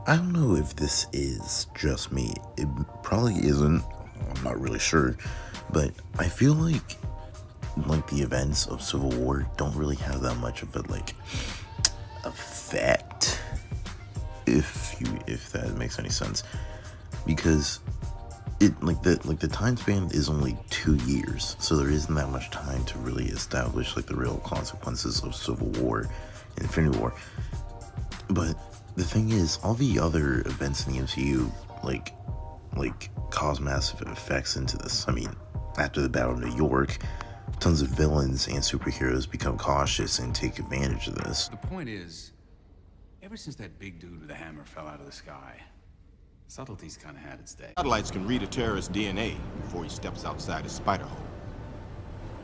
I don't know if this is just me. It probably isn't. I'm not really sure. But I feel like the events of Civil War don't really have that much of a effect. If that makes any sense. Because the time span is only 2 years, so there isn't that much time to really establish the real consequences of Civil War and Infinity War. But the thing is, all the other events in the MCU cause massive effects into this. I mean, after the Battle of New York, tons of villains and superheroes become cautious and take advantage of this. The point is, ever since that big dude with the hammer fell out of the sky, subtlety's kind of had its day. Satellites can read a terrorist's DNA before he steps outside his spider hole.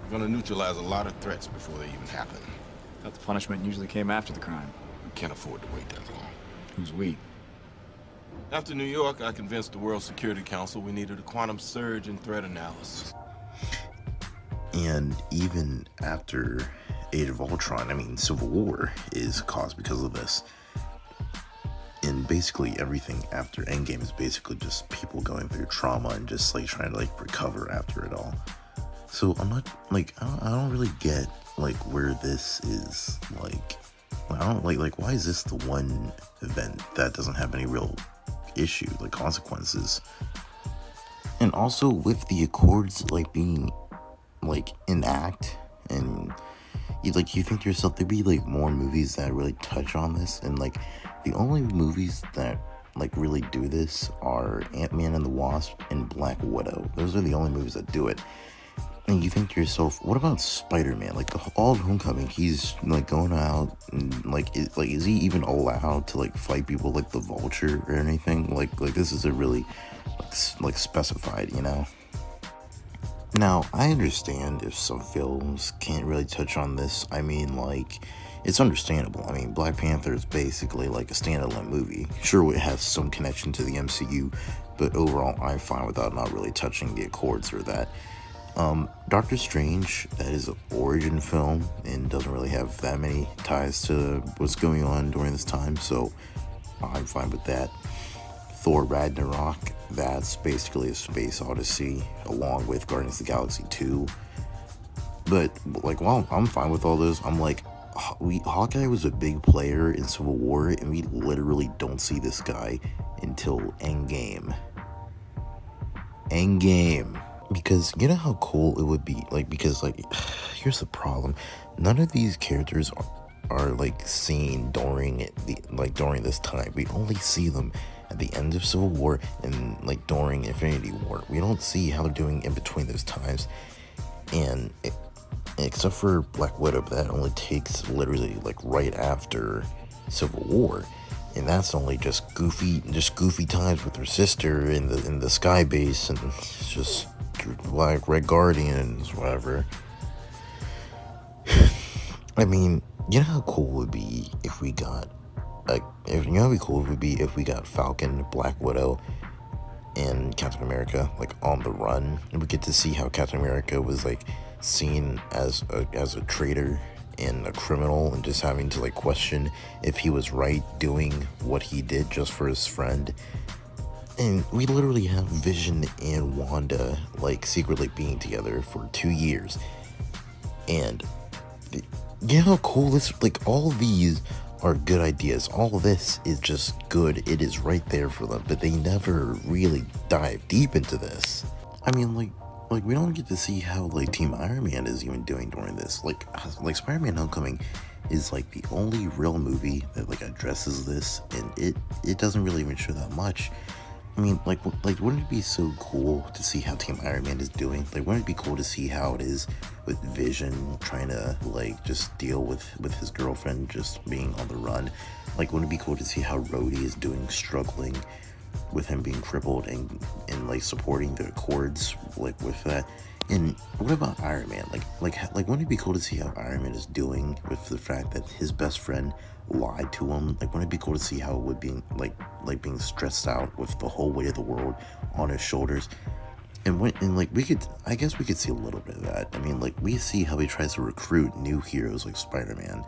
We're gonna neutralize a lot of threats before they even happen. Thought the punishment usually came after the crime. We can't afford to wait that long. Who's we? After New York, I convinced the World Security Council we needed a quantum surge in threat analysis. And even after Age of Ultron, I mean, Civil War is caused because of this. And basically everything after Endgame is basically just people going through trauma and just trying to recover after it all. So I'm not I don't really get where this is I don't why is this the one event that doesn't have any real issue consequences? And also with the Accords being in act, and you think to yourself there'd be more movies that really touch on this, and the only movies that really do this are Ant-Man and the Wasp and Black Widow. Those are the only movies that do it. And you think to yourself, what about Spider-Man? All of Homecoming, he's going out and is he even allowed to fight people like the Vulture or anything? This isn't really specified, you know? Now, I understand if some films can't really touch on this. I mean, it's understandable. I mean, Black Panther is basically a standalone movie. Sure, it has some connection to the MCU, but overall, I'm fine without not really touching the Accords or that. Doctor Strange, that is an origin film and doesn't really have that many ties to what's going on during this time, so I'm fine with that. Thor Ragnarok, that's basically a space odyssey along with Guardians of the Galaxy 2. But while I'm fine with all those, I'm Hawkeye was a big player in Civil War, and we literally don't see this guy until Endgame. Because you know how cool it would be, because here's the problem. None of these characters are seen during during this time. We only see them at the end of Civil War and during Infinity War. We don't see how they're doing in between those times. And except for Black Widow, that only takes literally right after Civil War. And that's only just goofy times with her sister in the sky base, and it's just Red Guardians, whatever. I mean, you know how cool it would be if we got if we got Falcon, Black Widow, and Captain America on the run, and we get to see how Captain America was seen as a traitor and a criminal, and just having to question if he was right doing what he did just for his friend. And we literally have Vision and Wanda secretly being together for 2 years. And you know how cool this, all these are good ideas. All of this is just good. It is right there for them, but they never really dive deep into this. I mean, we don't get to see how Team Iron Man is even doing during this. Spider-Man Homecoming is the only real movie that addresses this, and it doesn't really even show that much. I mean, wouldn't it be so cool to see how Team Iron Man is doing? Wouldn't it be cool to see how it is with Vision trying to just deal with his girlfriend just being on the run? Wouldn't it be cool to see how Rhodey is doing, struggling with him being crippled and supporting the Accords with that? And what about Iron Man? Wouldn't it be cool to see how Iron Man is doing with the fact that his best friend lied to him? Wouldn't it be cool to see how it would be being stressed out with the whole weight of the world on his shoulders? And I guess we could see a little bit of that. I mean, we see how he tries to recruit new heroes like Spider-Man,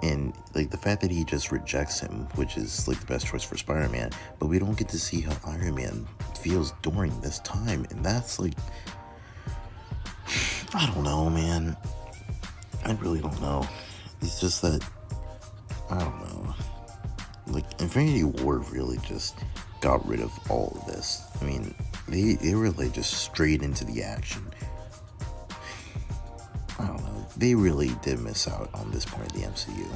And like the fact that he just rejects him, which is like the best choice for Spider-Man, but we don't get to see how Iron Man feels during this time, and that's like, I don't know, man. I really don't know. It's just that, I don't know. Like, Infinity War really just got rid of all of this. I mean, they were like just straight into the action. I don't know. They really did miss out on this point of the MCU.